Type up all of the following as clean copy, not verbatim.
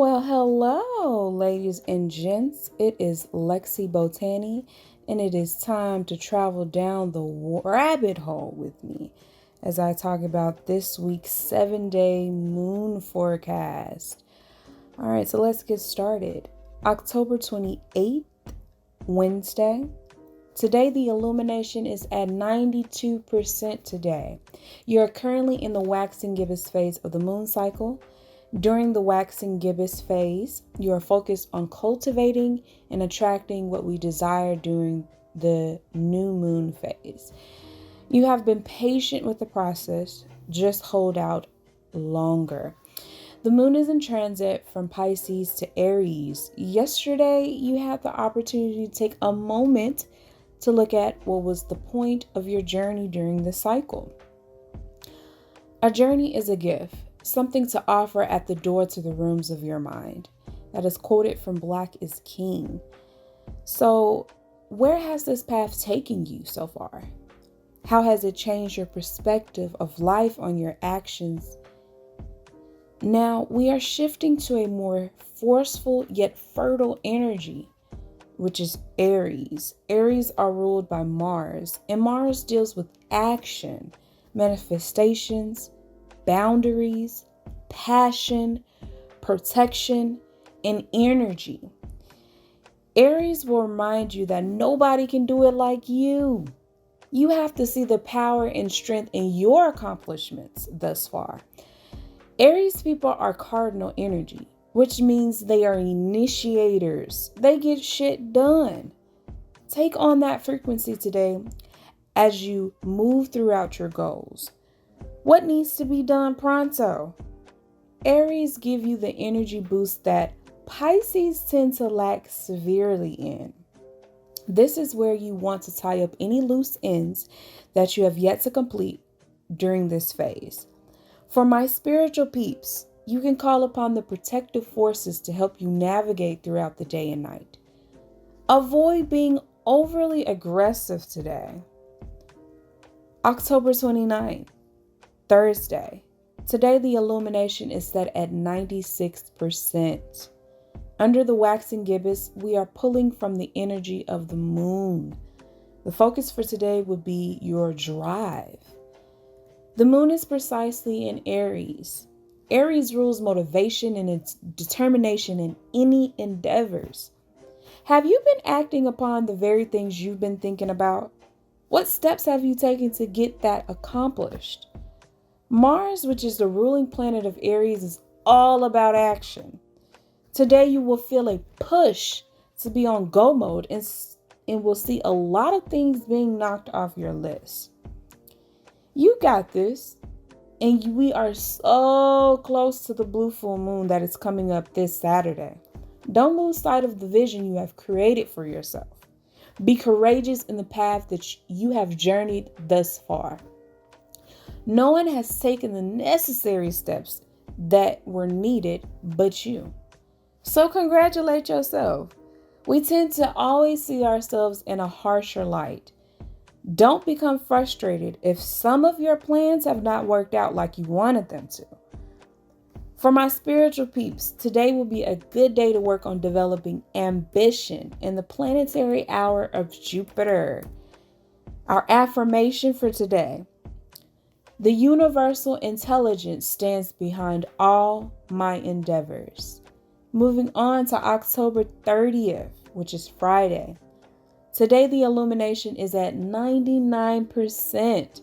Well, hello, ladies and gents. It is Lexi Botani, and it is time to travel down the rabbit hole with me as I talk about this week's 7-day moon forecast. All right, so let's get started. October 28th, Wednesday. Today, the illumination is at 92% today. You are currently in the waxinggibbous phase of the moon cycle. During the waxinggibbous phase, you are focused on cultivating and attracting what we desire during the new moon phase. You have been patient with the process, just hold out longer. The moon is in transit from Pisces to Aries. Yesterday, you had the opportunity to take a moment to look at what was the point of your journey during the cycle. A journey is a gift, something to offer at the door to the rooms of your mind. That is quoted from Black is King. So, where has this path taken you so far? How has it changed your perspective of life on your actions? Now, we are shifting to a more forceful yet fertile energy, which is Aries. Aries are ruled by Mars, and Mars deals with action, manifestations, boundaries, passion, protection, and energy. Aries will remind you that nobody can do it like you. You have to see the power and strength in your accomplishments thus far. Aries people are cardinal energy, which means they are initiators. They get shit done. Take on that frequency today as you move throughout your goals. What needs to be done pronto? Aries give you the energy boost that Pisces tend to lack severely in. This is where you want to tie up any loose ends that you have yet to complete during this phase. For my spiritual peeps, you can call upon the protective forces to help you navigate throughout the day and night. Avoid being overly aggressive today. October 29th, Thursday. Today, the illumination is set at 96%. Under the waxinggibbous, we are pulling from the energy of the moon. The focus for today would be your drive. The moon is precisely in Aries. Aries rules motivation and its determination in any endeavors. Have you been acting upon the very things you've been thinking about? What steps have you taken to get that accomplished? Mars, which is the ruling planet of Aries, is all about action. Today you will feel a push to be on go mode and will see a lot of things being knocked off your list. You got this, and we are so close to the Bluefullmoon that is coming up this Saturday. Don't lose sight of the vision you have created for yourself. Be courageous in the path that you have journeyed thus far. No one has taken the necessary steps that were needed but you. So congratulate yourself. We tend to always see ourselves in a harsher light. Don't become frustrated if some of your plans have not worked out like you wanted them to. For my spiritual peeps, today will be a good day to work on developing ambition in the planetary hour of Jupiter. Our affirmation for today: the universal intelligence stands behind all my endeavors. Moving on to October 30th, which is Friday. Today, the illumination is at 99%.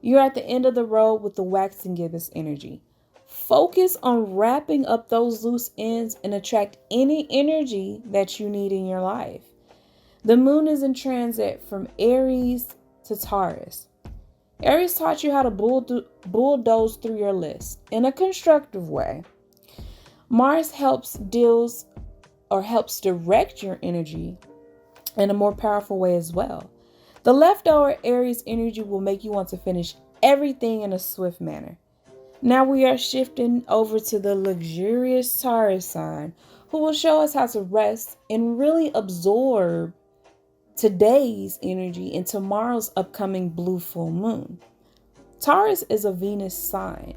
You're at the end of the road with the waxinggibbous energy. Focus on wrapping up those loose ends and attract any energy that you need in your life. The moon is in transit from Aries to Taurus. Aries taught you how to bulldoze through your list in a constructive way. Mars helps direct your energy in a more powerful way as well. The leftover Aries energy will make you want to finish everything in a swift manner. Now we are shifting over to the luxurious Taurus sign, who will show us how to rest and really absorb today's energy in tomorrow's upcoming blue full moon. Taurus is a Venus sign.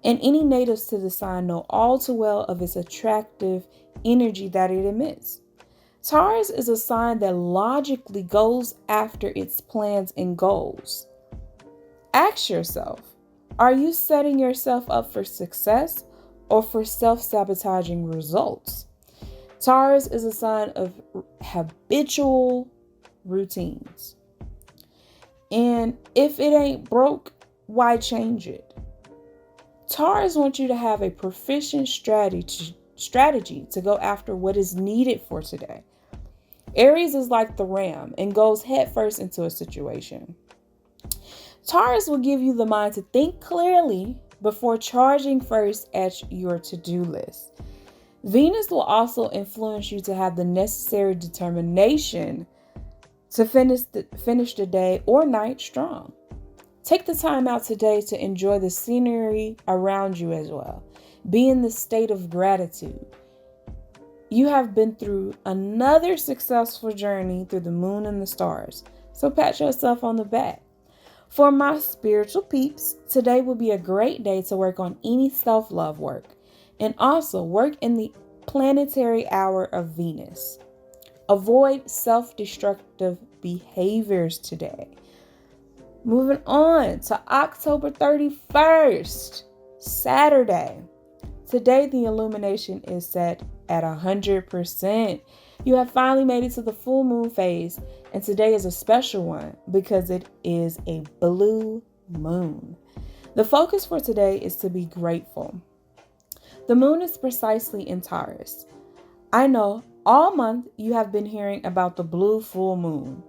And any natives to the sign know all too well of its attractive energy that it emits. Taurus is a sign that logically goes after its plans and goals. Ask yourself, are you setting yourself up for success or for self-sabotaging results? Taurus is a sign of habitual routines. And if it ain't broke, why change it? Taurus wants you to have a proficient strategy to go after what is needed for today. Aries is like the ram and goes headfirst into a situation. Taurus will give you the mind to think clearly before charging first at your to-do list. Venus will also influence you to have the necessary determination to finish the day or night strong. Take the time out today to enjoy the scenery around you as well. Be in the state of gratitude. You have been through another successful journey through the moon and the stars, so pat yourself on the back. For my spiritual peeps, today will be a great day to work on any self-love work and also work in the planetary hour of Venus. Avoid self-destructive behaviors today. Moving on to October 31st, Saturday. Today, the illumination is set at 100%. You have finally made it to the full moon phase, and today is a special one because it is a blue moon. The focus for today is to be grateful. The moon is precisely in Taurus. I know all month you have been hearing about the blue full moon.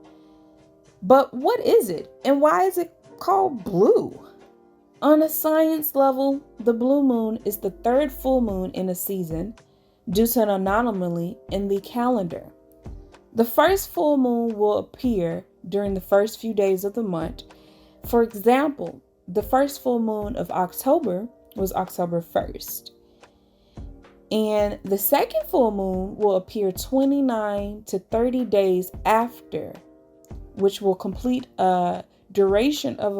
But what is it and why is it called blue? On a science level, the blue moon is the third full moon in a season due to an anomaly in the calendar. The first full moon will appear during the first few days of the month. For example, the first full moon of October was October 1st. And the second full moon will appear 29 to 30 days after, which will complete a duration of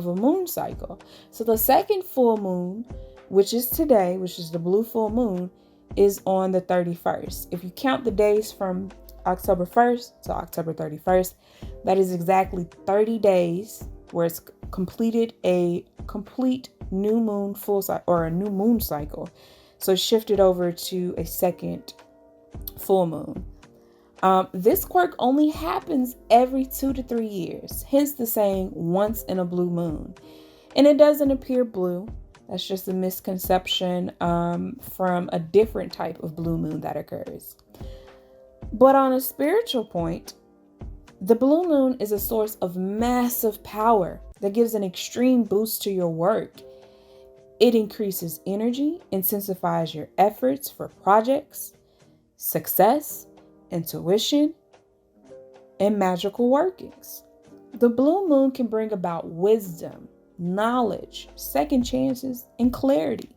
a moon cycle. So the second full moon, which is today, which is the blue full moon, is on the 31st. If you count the days from October 1st to October 31st, that is exactly 30 days where it's completed a complete new moon full cycle or a new moon cycle. So it shifted over to a second full moon. This quirk only happens every 2 to 3 years, hence the saying once in a blue moon. And it doesn't appear blue. That's just a misconception from a different type of blue moon that occurs. But on a spiritual point, the blue moon is a source of massive power that gives an extreme boost to your work. It increases energy, intensifies your efforts for projects, success, intuition, and magical workings. The blue moon can bring about wisdom, knowledge, second chances, and clarity.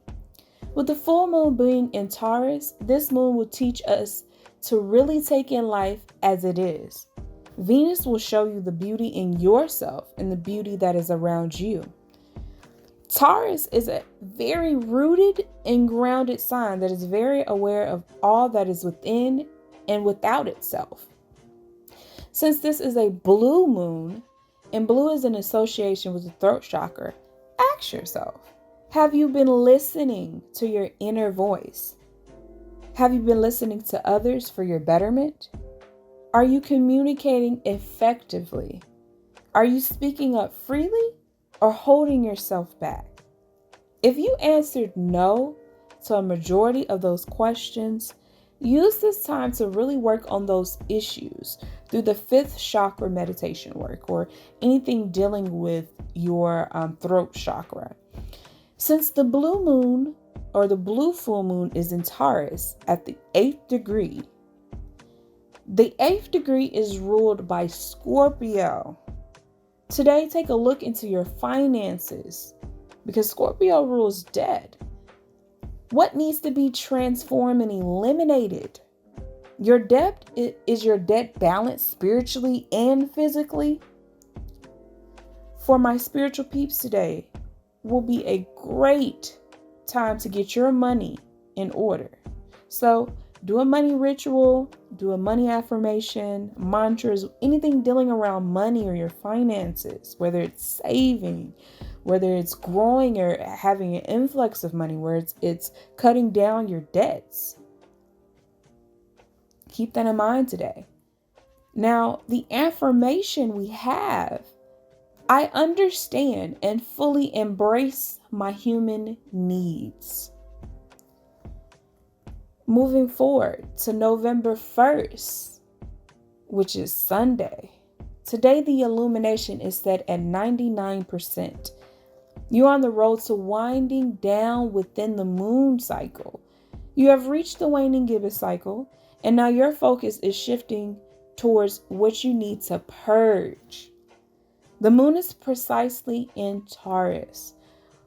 With the full moon being in Taurus, this moon will teach us to really take in life as it is. Venus will show you the beauty in yourself and the beauty that is around you. Taurus is a very rooted and grounded sign that is very aware of all that is within and without itself. Since this is a blue moon, and blue is an association with the throat chakra, ask yourself, have you been listening to your inner voice? Have you been listening to others for your betterment? Are you communicating effectively? Are you speaking up freely or holding yourself back? If you answered no to a majority of those questions, use this time to really work on those issues through the fifth chakra meditation work or anything dealing with your throat chakra. Since the blue moon or the blue full moon is in Taurus at the 8th degree, the 8th degree is ruled by Scorpio. Today, take a look into your finances because Scorpio rules debt. What needs to be transformed and eliminated? Your debt, is your debt balanced spiritually and physically? For my spiritual peeps today, will be a great time to get your money in order. So do a money ritual, do a money affirmation, mantras, anything dealing around money or your finances, whether it's saving, whether it's growing or having an influx of money, where it's cutting down your debts. Keep that in mind today. Now, the affirmation we have, I understand and fully embrace my human needs. Moving forward to November 1st, which is Sunday. Today, the illumination is set at 99%. You're on the road to winding down within the moon cycle. You have reached the waxinggibbous cycle, and now your focus is shifting towards what you need to purge. The moon is precisely in Taurus.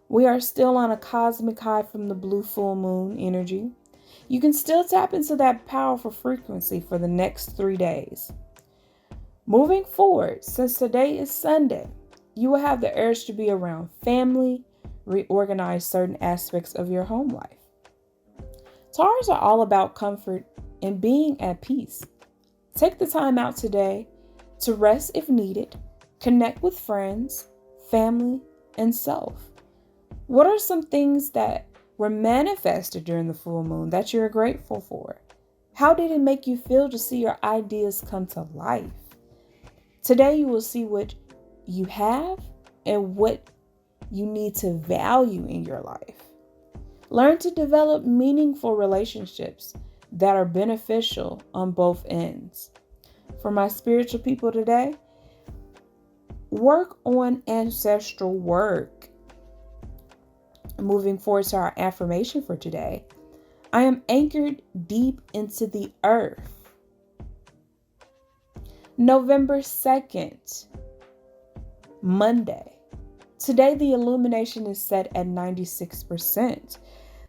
We are still on a cosmic high from the Bluefullmoon energy. You can still tap into that powerful frequency for the next 3 days. Moving forward, since today is Sunday, you will have the urge to be around family, reorganize certain aspects of your home life. Taurus are all about comfort and being at peace. Take the time out today to rest if needed, connect with friends, family, and self. What are some things that were manifested during the full moon that you're grateful for? How did it make you feel to see your ideas come to life? Today you will see what you have and what you need to value in your life. Learn to develop meaningful relationships that are beneficial on both ends. For my spiritual people today, work on ancestral work. Moving forward to our affirmation for today, I am anchored deep into the earth. November 2nd, Monday. Today, the illumination is set at 96%.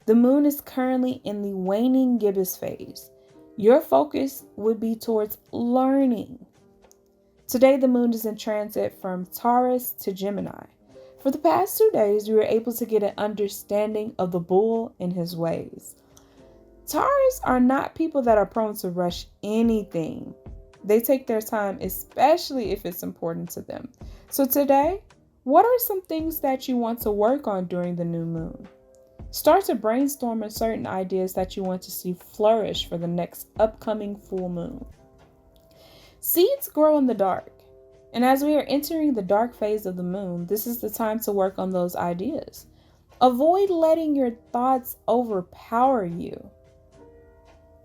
The moon is currently in the waxinggibbous phase. Your focus would be towards learning. Today, the moon is in transit from Taurus to Gemini. For the past 2 days, we were able to get an understanding of the bull and his ways. Taurus are not people that are prone to rush anything. They take their time, especially if it's important to them. So today, what are some things that you want to work on during the new moon? Start to brainstorm on certain ideas that you want to see flourish for the next upcoming full moon. Seeds grow in the dark. And as we are entering the dark phase of the moon, this is the time to work on those ideas. Avoid letting your thoughts overpower you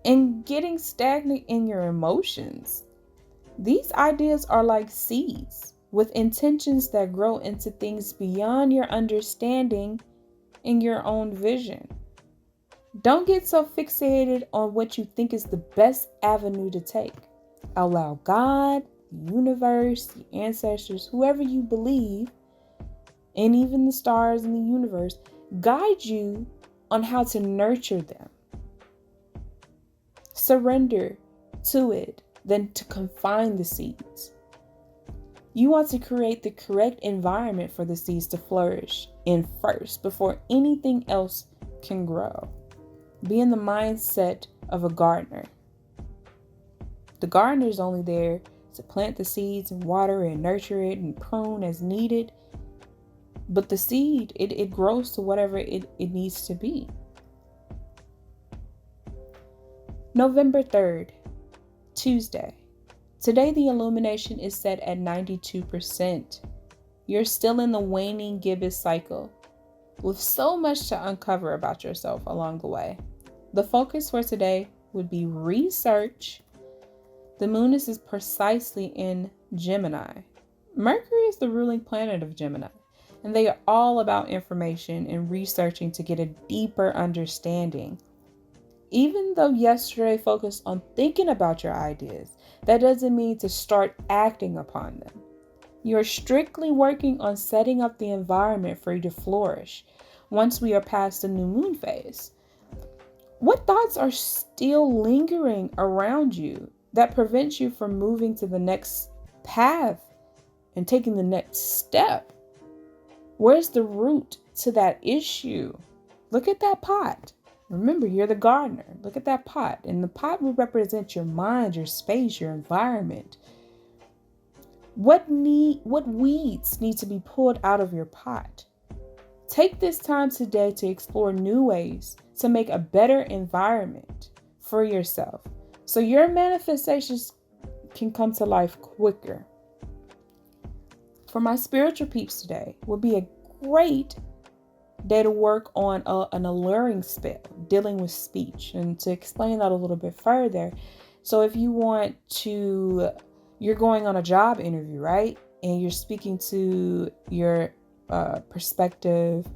and getting stagnant in your emotions. These ideas are like seeds with intentions that grow into things beyond your understanding and your own vision. Don't get so fixated on what you think is the best avenue to take. Allow God, the universe, the ancestors, whoever you believe, and even the stars in the universe, guide you on how to nurture them. Surrender to it than to confine the seeds. You want to create the correct environment for the seeds to flourish in first before anything else can grow. Be in the mindset of a gardener. The gardener is only there to plant the seeds and water and nurture it and prune as needed. But the seed, it grows to whatever it needs to be. November 3rd, Tuesday. Today, the illumination is set at 92%. You're still in the waxinggibbous cycle with so much to uncover about yourself along the way. The focus for today would be research. The moon is precisely in Gemini. Mercury is the ruling planet of Gemini, and they are all about information and researching to get a deeper understanding. Even though yesterday focused on thinking about your ideas, that doesn't mean to start acting upon them. You're strictly working on setting up the environment for you to flourish once we are past the new moon phase. What thoughts are still lingering around you that prevents you from moving to the next path and taking the next step? Where's the root to that issue. Look at that pot. Remember, you're the gardener. Look at that pot. And the pot will represent your mind, your space, your environment. What weeds need to be pulled out of your pot? Take this time today to explore new ways to make a better environment for yourself so your manifestations can come to life quicker. For my spiritual peeps today, will be a great day to work on an alluring spell dealing with speech. And to explain that a little bit further, so if you want to, you're going on a job interview, right? And you're speaking to your prospective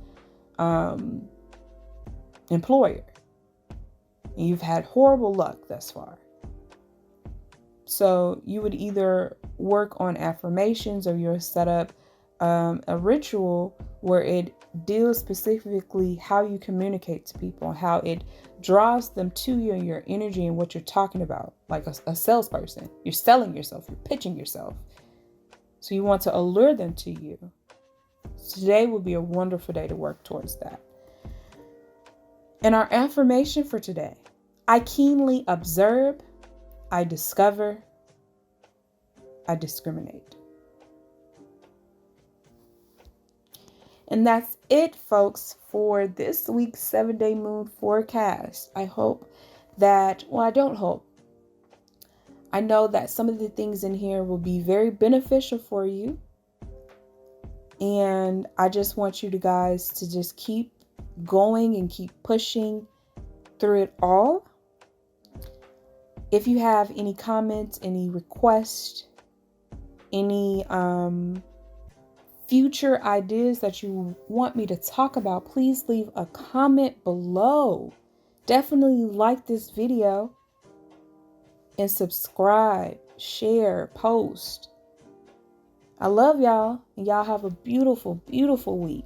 employer. And you've had horrible luck thus far. So you would either work on affirmations, or you'll set up a ritual where it deals specifically how you communicate to people, how it draws them to you and your energy and what you're talking about. Like a salesperson, you're selling yourself, you're pitching yourself. So you want to allure them to you. Today will be a wonderful day to work towards that. And our affirmation for today: I keenly observe, I discover, I discriminate. And that's it, folks, for this week's 7-day moon forecast. I hope that, well, I don't hope. I know that some of the things in here will be very beneficial for you. And I just want you guys to just keep going and keep pushing through it all. If you have any comments, any requests, any future ideas that you want me to talk about, please leave a comment below. Definitely like this video and subscribe, share, post. I love y'all, and y'all have a beautiful, beautiful week.